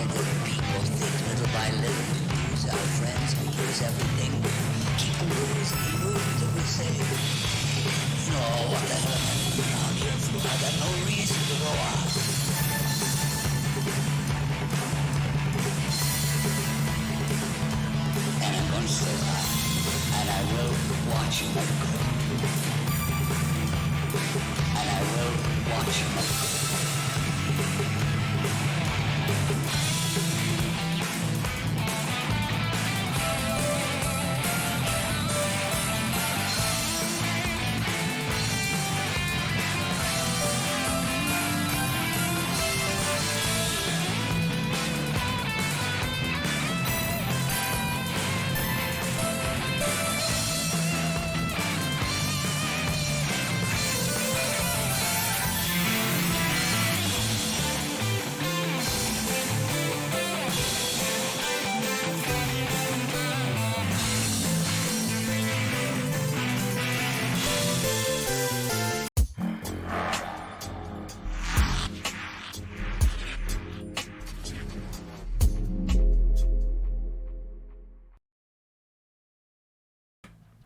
the people think little by little we lose our friends, we lose everything. Keep losing till we say, no, what the hell am I doing out here for? I got no reason to go on. And I'm going to stay alive, and I will watch you make good. And I will watch you make good.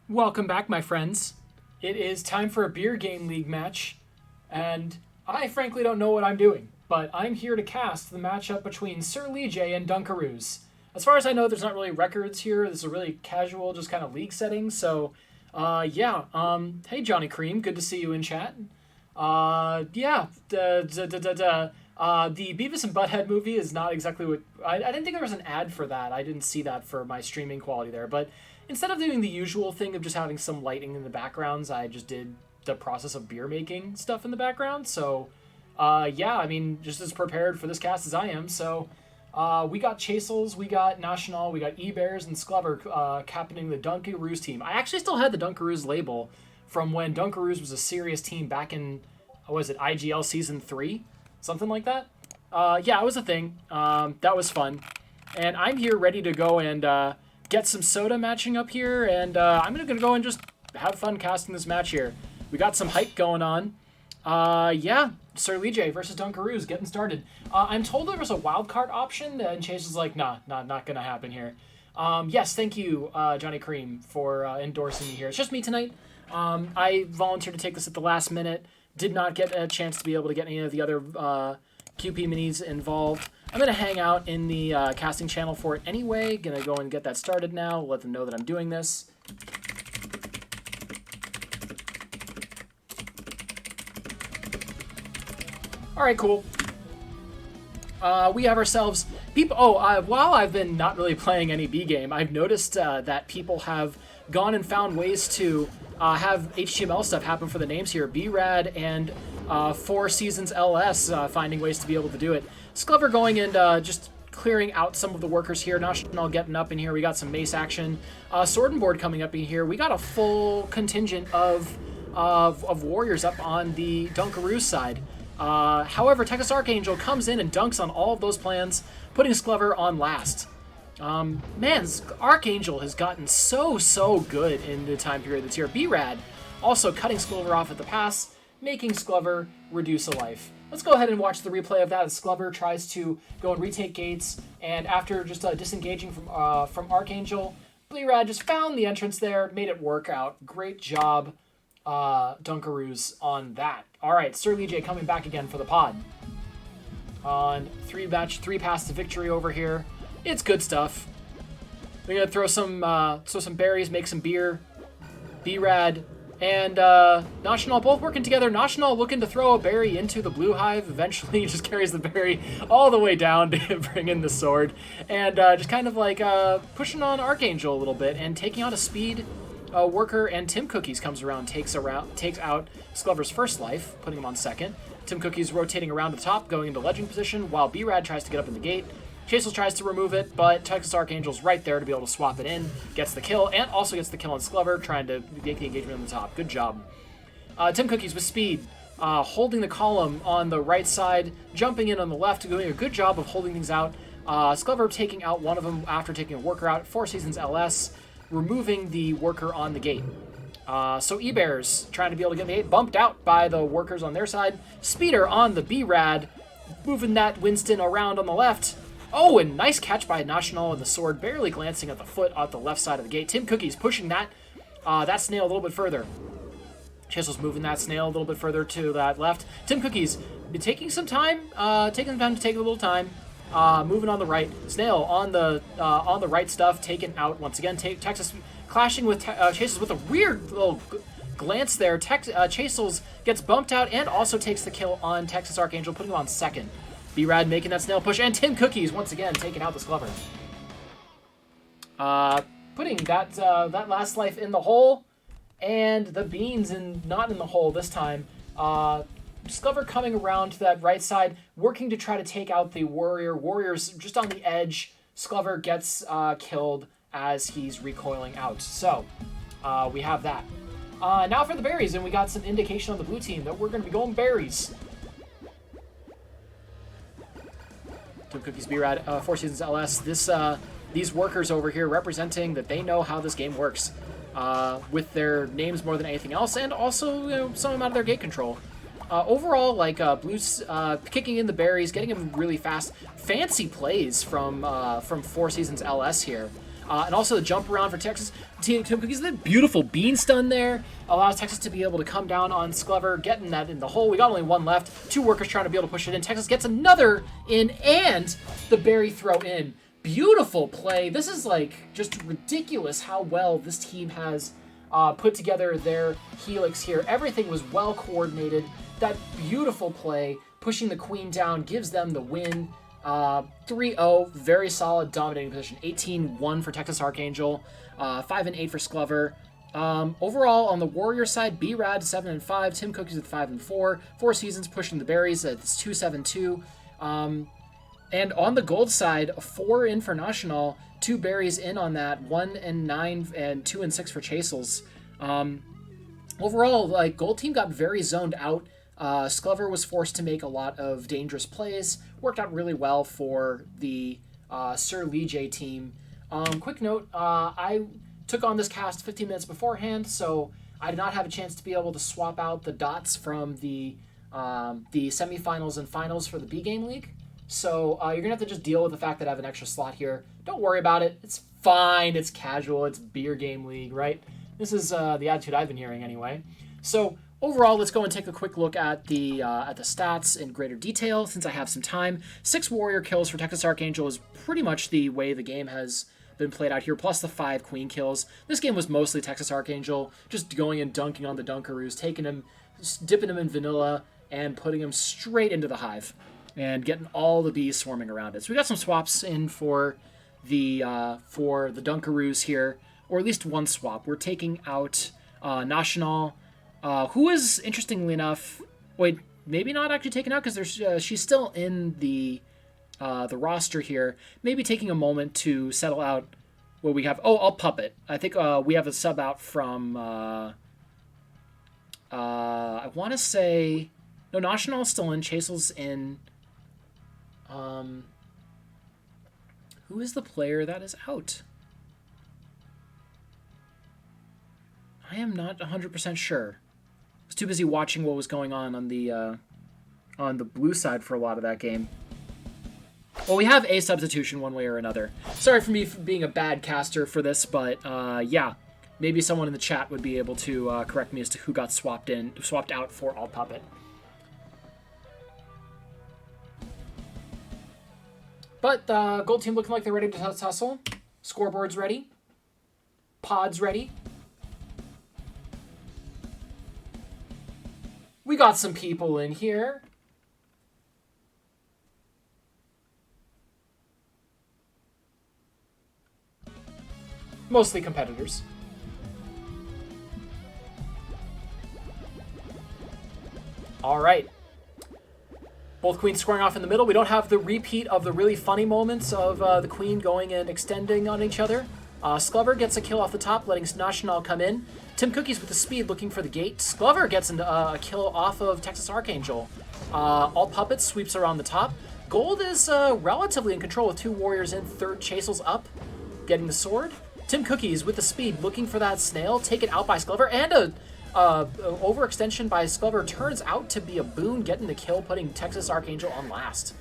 Welcome back, my friends. It is time for a beer game league match, and I frankly don't know what I'm doing, but I'm here to cast the matchup between Sir Leejay and Dunkaroos. As far as I know, there's not really records here. This is a really casual, just kind of league setting, so, hey, Johnny Cream, good to see you in chat. The Beavis and Butthead movie is not exactly what... I didn't think there was an ad for that. I didn't see that for my streaming quality there, but instead of doing the usual thing of just having some lighting in the backgrounds, I just did the process of beer making stuff in the background. So, just as prepared for this cast as I am. So, we got Chasels, we got National, we got E-Bears, and Sklever captaining the Dunkaroos team. I actually still had the Dunkaroos label from when Dunkaroos was a serious team back in, what was it, IGL Season 3? Something like that? It was a thing. That was fun. And I'm here ready to go and get some soda matching up here, and I'm going to go and just have fun casting this match here. We got some hype going on. Sir Leejay versus Dunkaroos getting started. I'm told there was a wildcard option, and Chase is like, not going to happen here. Yes, thank you, Johnny Cream, for endorsing me here. It's just me tonight. I volunteered to take this at the last minute. Did not get a chance to be able to get any of the other QP minis involved. I'm going to hang out in the casting channel for it anyway. Going to go and get that started now. Let them know that I'm doing this. All right, cool. We have ourselves people. While I've been not really playing any B game, I've noticed that people have gone and found ways to have HTML stuff happen for the names here. B-Rad and Four Seasons LS finding ways to be able to do it. Sklever going and just clearing out some of the workers here. National getting up in here. We got some mace action. Sword and Board coming up in here. We got a full contingent of warriors up on the Dunkaroos side. However, Texas Archangel comes in and dunks on all of those plans, putting Sklever on last. Archangel has gotten so good in the time period that's here. B-Rad also cutting Sklever off at the pass, making Sklever reduce a life. Let's go ahead and watch the replay of that as Sklever tries to go and retake gates, and after just disengaging from Archangel, B-Rad just found the entrance there, made it work out. Great job, Dunkaroos, on that. All right, Sir Leejay coming back again for the pod. On three pass to victory over here. It's good stuff. We're gonna throw some berries, make some beer. B-Rad and National both working together. National looking to throw a berry into the blue hive. Eventually, he just carries the berry all the way down to bring in the sword, and just kind of like pushing on Archangel a little bit and taking out a speed worker. And Tim Cookies comes around, takes out Sklever's first life, putting him on second. Tim Cookies rotating around the top, going into legend position, while B-Rad tries to get up in the gate. Chasel tries to remove it, but Texas Archangel's right there to be able to swap it in. Gets the kill, and also gets the kill on Sklever, trying to make the engagement on the top. Good job. Tim Cookies with speed, holding the column on the right side, jumping in on the left, doing a good job of holding things out. Sklever taking out one of them after taking a worker out. Four Seasons LS, removing the worker on the gate. So E-Bears trying to be able to get the gate, bumped out by the workers on their side. Speeder on the B-Rad, moving that Winston around on the left. Oh, and nice catch by National and the sword, barely glancing at the foot at the left side of the gate. Tim Cookies pushing that snail a little bit further. Chisel's moving that snail a little bit further to that left. Tim Cookies taking some time, to take a little time. Moving on the right. Snail on the right stuff, taken out once again. Texas clashing with Chases with a weird little glance there. Chases gets bumped out and also takes the kill on Texas Archangel, putting him on second. B-Rad making that snail push, and Tim Cookies once again taking out the Sclover. Putting that last life in the hole, and the beans not in the hole this time. Sclover coming around to that right side, working to try to take out the warrior. Warrior's just on the edge. Sclover gets killed as he's recoiling out. So we have that. Now for the berries, and we got some indication on the blue team that we're going to be going berries. Tim Cookies B-Rad, Four Seasons LS. These workers over here representing that they know how this game works with their names more than anything else, and also some amount of their gate control. Overall, like Blues kicking in the berries, getting them really fast. Fancy plays from Four Seasons LS here. And also the jump around for Texas. Tim Cookies, that beautiful bean stun there allows Texas to be able to come down on Sclover, getting that in the hole. We got only one left. Two workers trying to be able to push it in. Texas gets another in, and the berry throw in. Beautiful play. This is like just ridiculous how well this team has put together their helix here. Everything was well coordinated. That beautiful play, pushing the queen down, gives them the win. 3-0, very solid, dominating position. 18-1 for Texas Archangel, 5-8 for Sclover. Overall, on the Warrior side, B-Rad 7-5, Tim Cookies with 5-4, Four Seasons pushing the berries at 2-7-2. And on the gold side, 4 in for National, 2 berries in on that, 1-9 and 2-6 for Chasels. Overall, like, gold team got very zoned out. Sclover was forced to make a lot of dangerous plays. Worked out really well for the Sir Leejay team. Quick note, I took on this cast 15 minutes beforehand, so I did not have a chance to be able to swap out the dots from the semifinals and finals for the B-Game League. So you're going to have to just deal with the fact that I have an extra slot here. Don't worry about it. It's fine. It's casual. It's Beer Game League, right? This is the attitude I've been hearing anyway. So overall, let's go and take a quick look at the stats in greater detail since I have some time. 6 warrior kills for Texas Archangel is pretty much the way the game has been played out here, plus the 5 queen kills. This game was mostly Texas Archangel, just going and dunking on the Dunkaroos, taking him, dipping him in vanilla, and putting him straight into the hive, and getting all the bees swarming around it. So we got some swaps in for the Dunkaroos here, or at least one swap. We're taking out National, who is, interestingly enough, maybe not actually taken out because she's still in the roster here. Maybe taking a moment to settle out what we have. Oh, I'll puppet. I think we have a sub out from, I want to say, no, National's still in, Chasel's in. Who is the player that is out? I am not 100% sure. I was too busy watching what was going on the blue side for a lot of that game. Well, we have a substitution one way or another. Sorry for me for being a bad caster for this, but yeah, maybe someone in the chat would be able to correct me as to who got swapped out for Alt Puppet. But gold team looking like they're ready to tussle. Scoreboard's ready. Pod's ready. We got some people in here. Mostly competitors. All right. Both queens squaring off in the middle. We don't have the repeat of the really funny moments of the queen going and extending on each other. Sclover gets a kill off the top, letting National come in. Tim Cookies with the speed looking for the gate. Sclover gets a kill off of Texas Archangel. Alt Puppet sweeps around the top. Gold is relatively in control with 2 warriors in. Third Chasel's up, getting the sword. Tim Cookies with the speed looking for that snail, taken out by Sclover, and a overextension by Sclover turns out to be a boon, getting the kill, putting Texas Archangel on last.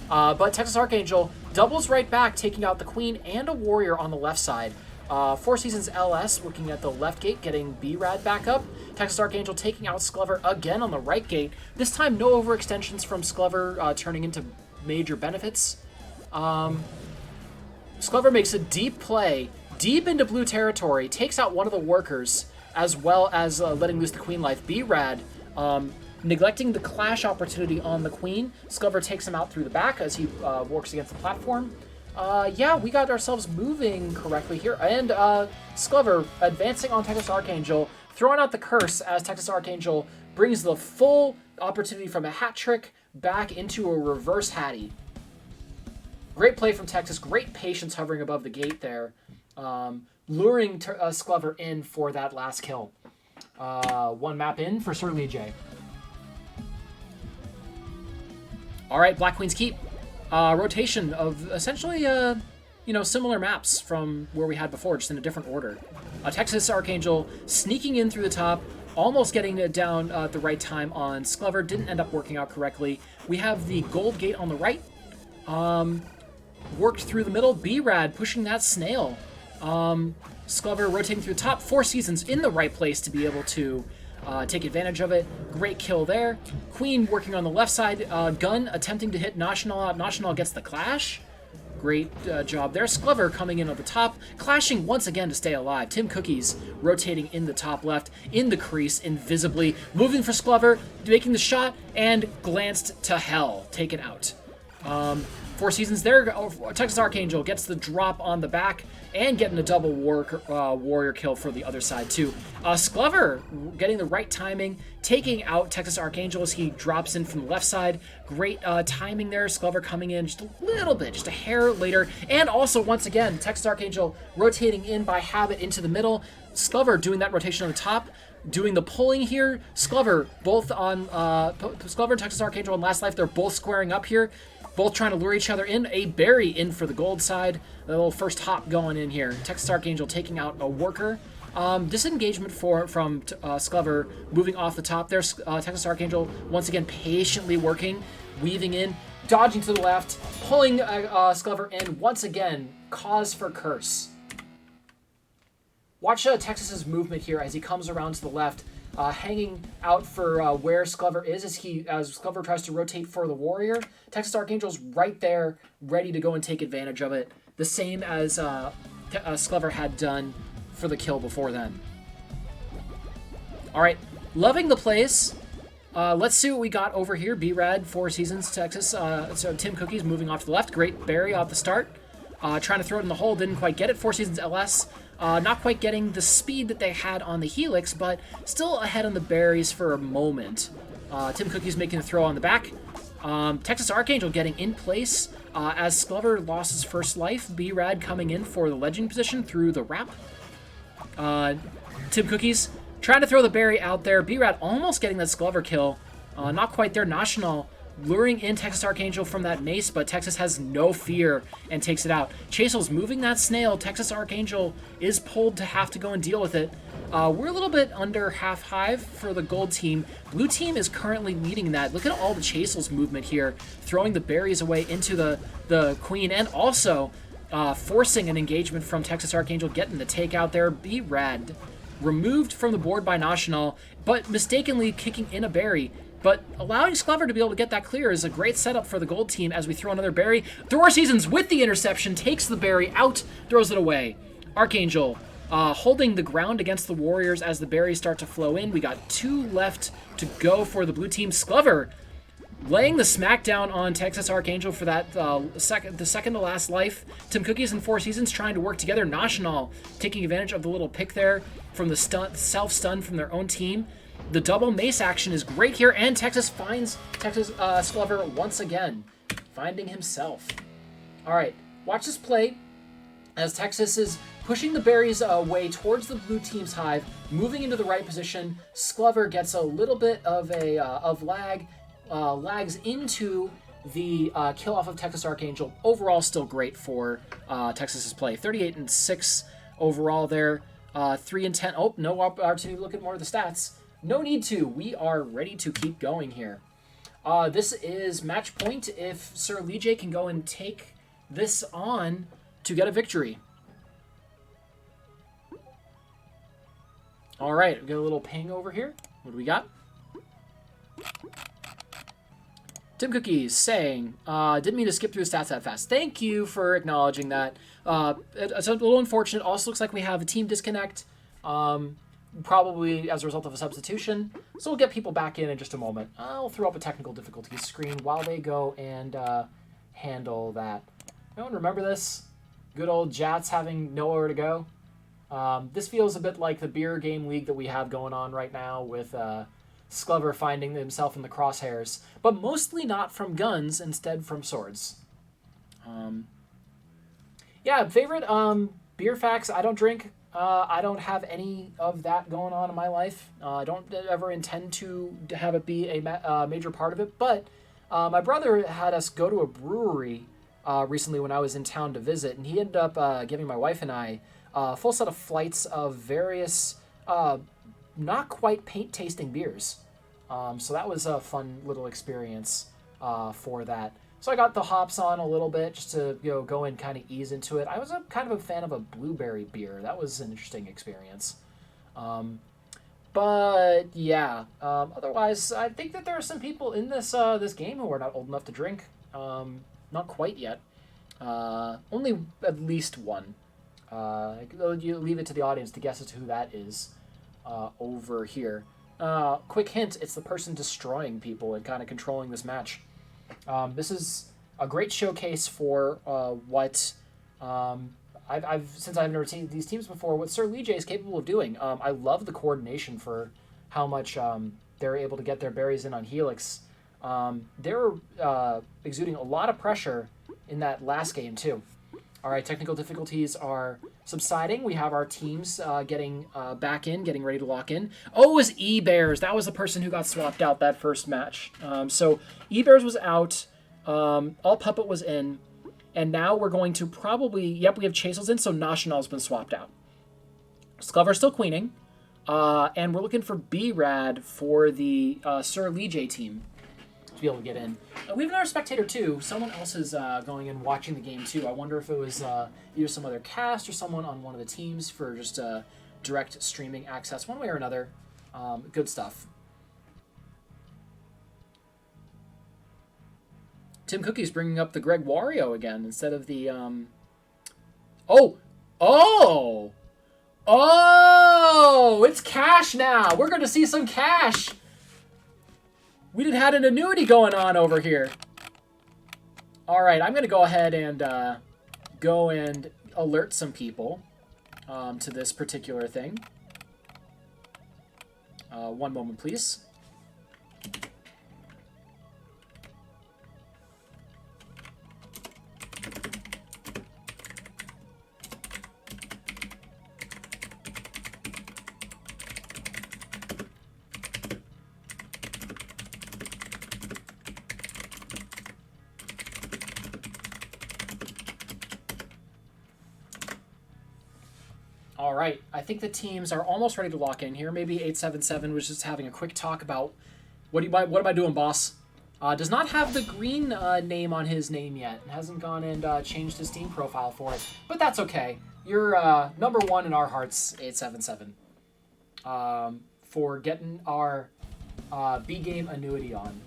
But Texas Archangel doubles right back, taking out the Queen and a Warrior on the left side. Four Seasons LS looking at the left gate, getting B-Rad back up. Texas Archangel taking out Sklover again on the right gate. This time, no overextensions from Sklover, turning into major benefits. Sklover makes a deep play, deep into blue territory, takes out one of the workers, as well as letting loose the Queen life. B-Rad, neglecting the clash opportunity on the Queen. Sklover takes him out through the back as he works against the platform. Yeah, we got ourselves moving correctly here. And Sklover advancing on Texas Archangel, throwing out the curse as Texas Archangel brings the full opportunity from a hat trick back into a reverse Hattie. Great play from Texas. Great patience hovering above the gate there. Luring Sklover in for that last kill. One map in for Sir Leejay. All right, Black Queen's Keep. Rotation of essentially, similar maps from where we had before, just in a different order. Texas Archangel sneaking in through the top, almost getting it down at the right time on Sklover. Didn't end up working out correctly. We have the gold gate on the right. Worked through the middle. B-Rad pushing that snail. Sklover rotating through the top. Four Seasons in the right place to be able to take advantage of it. Great kill there. Queen working on the left side. Gun attempting to hit National out. National gets the clash. Great job there. Sklover coming in on the top. Clashing once again to stay alive. Tim Cookies rotating in the top left. In the crease invisibly. Moving for Sklover. Making the shot. And glanced to hell. Taken out. Four Seasons there. Texas Archangel gets the drop on the back and getting a double warrior kill for the other side too. Sklover getting the right timing, taking out Texas Archangel as he drops in from the left side. Great timing there. Sklover coming in just a little bit, just a hair later. And also, once again, Texas Archangel rotating in by habit into the middle. Sklover doing that rotation on the top. Doing the pulling here. Sklover both on Sklover and Texas Archangel on Last Life. They're both squaring up here. Both trying to lure each other in. A berry in for the gold side. A little first hop going in here. Texas Archangel taking out a worker. Disengagement from Sklover moving off the top there. Texas Archangel once again patiently working, weaving in, dodging to the left, pulling Sklover in once again. Cause for curse. Watch Texas's movement here as he comes around to the left. Hanging out for where Sklover is as Sklover tries to rotate for the warrior. Texas Archangel's right there, ready to go and take advantage of it. The same as Sklover had done for the kill before then. All right, loving the plays. Let's see what we got over here. B-Rad, Four Seasons, Texas. So Tim Cookies moving off to the left. Great berry off the start. Trying to throw it in the hole, didn't quite get it. Four Seasons LS. Not quite getting the speed that they had on the Helix, but still ahead on the berries for a moment. Tim Cookies making a throw on the back. Texas Archangel getting in place as Sklover lost his first life. B-Rad coming in for the legend position through the wrap. Tim Cookies trying to throw the berry out there. B-Rad almost getting that Sklover kill. Not quite there. National luring in Texas Archangel from that mace, but Texas has no fear and takes it out. Chasel's moving that snail. Texas Archangel is pulled to have to go and deal with it. We're a little bit under half hive for the gold team. Blue team is currently leading that. Look at all the Chasel's movement here, throwing the berries away into the queen, and also forcing an engagement from Texas Archangel, getting the takeout there. B-Rad removed from the board by National, but mistakenly kicking in a berry. But allowing Sklover to be able to get that clear is a great setup for the gold team as we throw another berry. Four Seasons with the interception, takes the berry out, throws it away. Archangel holding the ground against the Warriors as the berries start to flow in. We got 2 left to go for the blue team. Sklover laying the smackdown on Texas Archangel for that the second to last life. Tim Cookies and Four Seasons trying to work together. National taking advantage of the little pick there from the self-stun from their own team. The double mace action is great here, and Texas finds Sklover once again, finding himself. All right, watch this play as Texas is pushing the berries away towards the blue team's hive, moving into the right position. Sklover gets a little bit of lags into the kill off of Texas Archangel. Overall, still great for Texas's play. 38-6 overall there. 3-10. Oh, no opportunity to look at more of the stats. No need to. We are ready to keep going here. This is match point if Sir Leejay can go and take this on to get a victory. All right, we got a little ping over here. What do we got? Tim Cookies saying, didn't mean to skip through the stats that fast. Thank you for acknowledging that. It's a little unfortunate. Also looks like we have a team disconnect, probably as a result of a substitution. So we'll get people back in just a moment. I'll throw up a technical difficulties screen while they go and handle that. Anyone remember this? Good old Jats having nowhere to go. This feels a bit like the beer game league that we have going on right now with Sklever finding himself in the crosshairs, but mostly not from guns, instead from swords. Yeah, favorite beer facts. I don't drink. I don't have any of that going on in my life. I don't ever intend to have it be a major part of it, but my brother had us go to a brewery recently when I was in town to visit, and he ended up giving my wife and I a full set of flights of various not quite paint-tasting beers. So that was a fun little experience for that. So I got the hops on a little bit just to go and kind of ease into it. I was kind of a fan of a blueberry beer. That was an interesting experience. But yeah, otherwise, I think that there are some people in this this game who are not old enough to drink. Not quite yet. Only at least one. You leave it to the audience to guess as to who that is over here. Quick hint, it's the person destroying people and kind of controlling this match. This is a great showcase for what since I've never seen these teams before, what Sir Leejay is capable of doing. I love the coordination for how much they're able to get their berries in on Helix. They're exuding a lot of pressure in that last game too. All right, technical difficulties are subsiding. We have our teams getting back in, getting ready to lock in. Oh, it was E-Bears. That was the person who got swapped out that first match. So E-Bears was out. All Puppet was in. And now we're going to probably... Yep, we have Chasel's in, so National's been swapped out. Sklever's still queening. And we're looking for B-Rad for the Sir Leejay team to be able to get in. We have another spectator too. Someone else is going and watching the game too. I wonder if it was either some other cast or someone on one of the teams for just direct streaming access, one way or another. Good stuff. Tim Cookie's bringing up the Greg Wario again instead of the... Oh! It's cash now! We're going to see some cash! We had an annuity going on over here. All right, I'm going to go ahead and go and alert some people to this particular thing. One moment, please. All right, I think the teams are almost ready to lock in here. Maybe 877 was just having a quick talk about what am I doing, boss? Does not have the green name on his name yet. Hasn't gone and changed his Steam profile for it, but that's okay. You're number one in our hearts, 877, for getting our B game annuity on.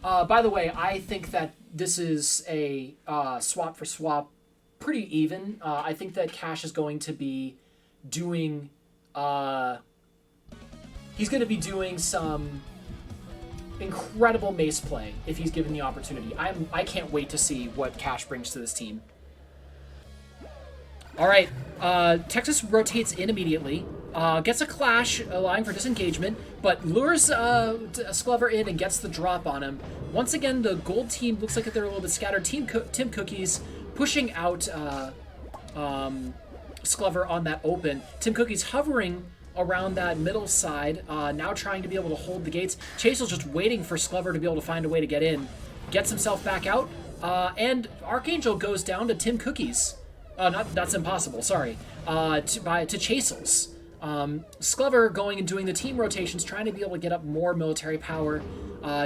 By the way, I think that this is a swap for swap. Pretty even. I think that Cash is going to be doing... he's going to be doing some incredible mace play if he's given the opportunity. I can't wait to see what Cash brings to this team. All right. Texas rotates in immediately. Gets a clash, allowing for disengagement, but lures Sklever in and gets the drop on him. Once again, the gold team looks like they're a little bit scattered. Tim Cookies pushing out Sklever on that open. Tim Cookie's hovering around that middle side, now trying to be able to hold the gates. Chasel's just waiting for Sklever to be able to find a way to get in. Gets himself back out, and Archangel goes down to Tim Cookies. That's impossible, sorry. To Chasel's. Sklever going and doing the team rotations, trying to be able to get up more military power.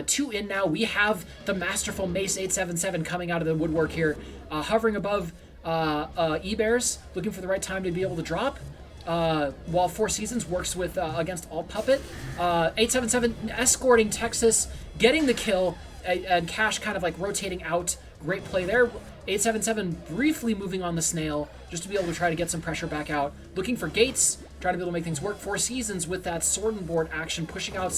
2 in now. We have the masterful Mace 877 coming out of the woodwork here, hovering above E-Bears, looking for the right time to be able to drop. While Four Seasons works with against Alt Puppet. 877 escorting Texas, getting the kill, and Cash kind of like rotating out. Great play there. 877 briefly moving on the snail just to be able to try to get some pressure back out. Looking for gates, trying to be able to make things work. Four Seasons with that sword and board action, pushing out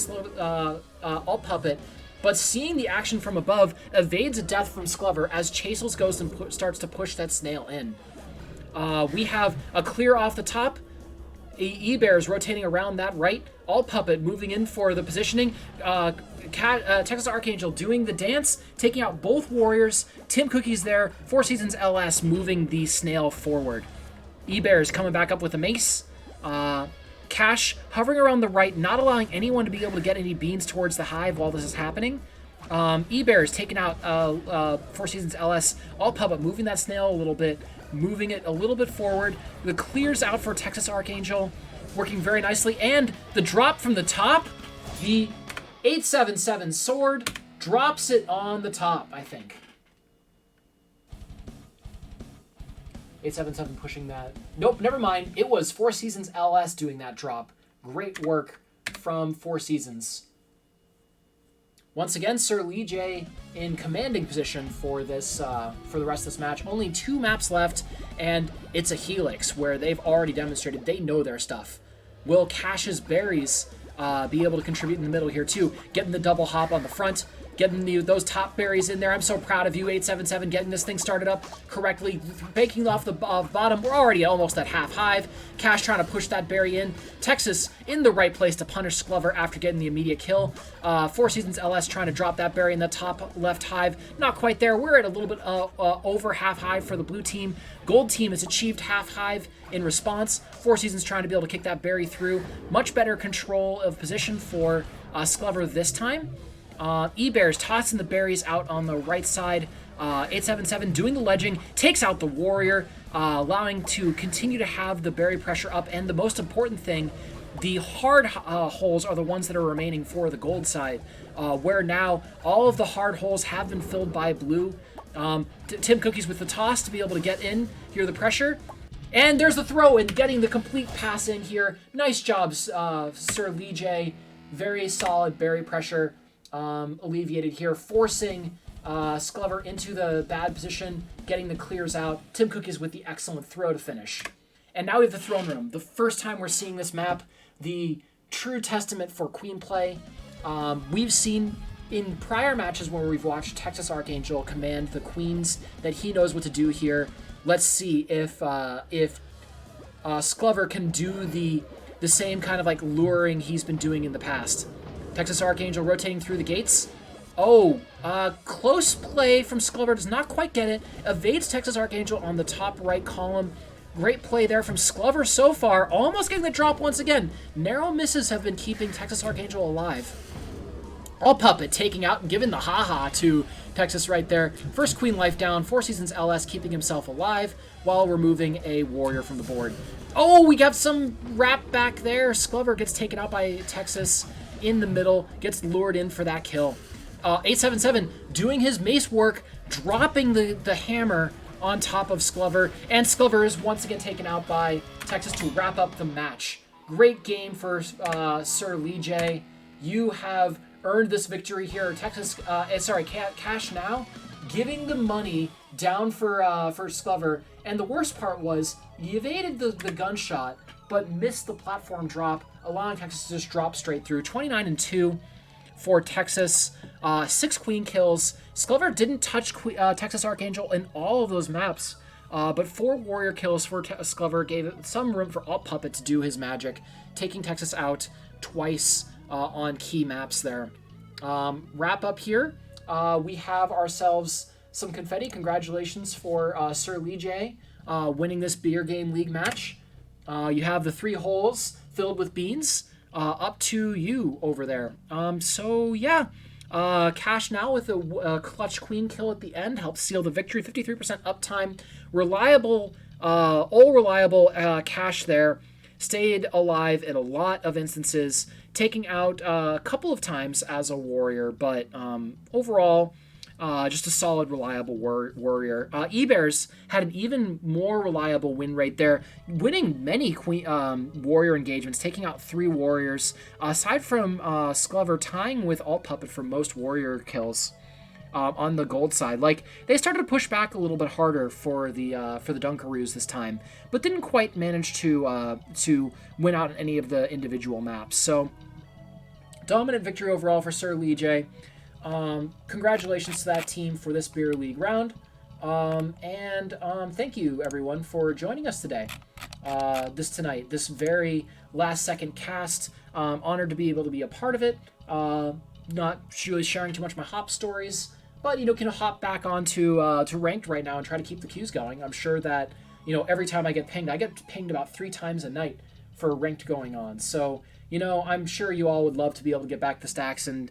Alt Puppet. But seeing the action from above, evades a death from Sklever as Chasels goes and starts to push that snail in. We have a clear off the top. E-Bears rotating around that right. Alt Puppet moving in for the positioning. Texas Archangel doing the dance, taking out both warriors. Tim Cookie's there. Four Seasons LS moving the snail forward. E-Bears coming back up with a mace. Cash hovering around the right, not allowing anyone to be able to get any beans towards the hive while this is happening. E-Bears taking out Four Seasons LS. Alt Puppet moving that snail a little bit, moving it a little bit forward. The clears out for Texas Archangel, working very nicely. And the drop from the top, the 877 sword drops it on the top, I think. 877 pushing that. Nope, never mind. It was Four Seasons LS doing that drop. Great work from Four Seasons. Once again, Sir Leejay in commanding position for this for the rest of this match. Only 2 maps left, and it's a Helix where they've already demonstrated they know their stuff. Will Cash's berries be able to contribute in the middle here too? Getting the double hop on the front, getting those top berries in there. I'm so proud of you, 877, getting this thing started up correctly, baking off the bottom. We're already almost at half hive. Cash trying to push that berry in. Texas in the right place to punish Sklever after getting the immediate kill. Four Seasons LS trying to drop that berry in the top left hive. Not quite there. We're at a little bit over half hive for the blue team. Gold team has achieved half hive in response. Four Seasons trying to be able to kick that berry through. Much better control of position for Sklever this time. E-Bears tossing the berries out on the right side. 877 doing the ledging, takes out the warrior, allowing to continue to have the berry pressure up. And the most important thing, the hard holes are the ones that are remaining for the gold side, where now all of the hard holes have been filled by blue. Tim Cookies with the toss to be able to get in, hear the pressure. And there's the throw in, getting the complete pass in here. Nice job, Sir Leejay. Very solid berry pressure alleviated here, forcing Sklever into the bad position, getting the clears out. Tim Cookies with the excellent throw to finish. And now we have the throne room. The first time we're seeing this map, the true testament for queen play. We've seen in prior matches where we've watched Texas Archangel command the queens that he knows what to do here. Let's see if Sklever can do the same kind of like luring he's been doing in the past. Texas Archangel rotating through the gates. Oh, close play from Sklever, does not quite get it. Evades Texas Archangel on the top right column. Great play there from Sklever so far, almost getting the drop once again. Narrow misses have been keeping Texas Archangel alive. Alt Puppet taking out and giving the haha to Texas right there. First queen life down, Four Seasons LS keeping himself alive while removing a warrior from the board. Oh, we got some wrap back there. Sklever gets taken out by Texas in the middle, gets lured in for that kill. 877 doing his mace work, dropping the hammer on top of Sklever, and Sklever is once again taken out by Texas to wrap up the match. Great game for Sir Leejay. You have earned this victory here. Texas, Cash now giving the money down for Sklever, and the worst part was he evaded the gunshot, but missed the platform drop, allowing Texas to just drop straight through. 29-2 for Texas. 6 queen kills. Sklever didn't touch Texas Archangel in all of those maps, but 4 warrior kills for Sklever gave it some room for Alt Puppet to do his magic, taking Texas out twice on key maps there. Wrap up here. We have ourselves some confetti. Congratulations for Sir Leejay winning this Beer Game League match. You have the 3 holes filled with beans. Up to you over there. So yeah, Cash now with a clutch queen kill at the end helps seal the victory. 53% uptime. Reliable, all reliable Cash there. stayed alive in a lot of instances, taking out a couple of times as a warrior, but overall, just a solid, reliable warrior. E-Bears had an even more reliable win rate there, winning many warrior engagements, taking out 3 warriors. Aside from Sklever tying with Alt Puppet for most warrior kills on the gold side. Like, they started to push back a little bit harder for the Dunkaroos this time, but didn't quite manage to win out on any of the individual maps. So, dominant victory overall for Sir Leejay. Congratulations to that team for this Beer League round. Thank you, everyone, for joining us today. This very last-second cast. Honored to be able to be a part of it. Not really sharing too much of my hop stories, but, can hop back onto to ranked right now and try to keep the queues going. I'm sure that, every time I get pinged about 3 times a night for ranked going on. So, I'm sure you all would love to be able to get back the stacks and,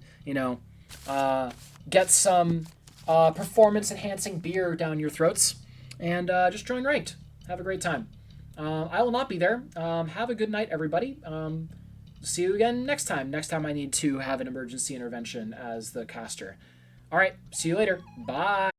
get some performance-enhancing beer down your throats and just join ranked. Have a great time. I will not be there. Have a good night, everybody. See you again next time. Next time I need to have an emergency intervention as the caster. All right, see you later. Bye.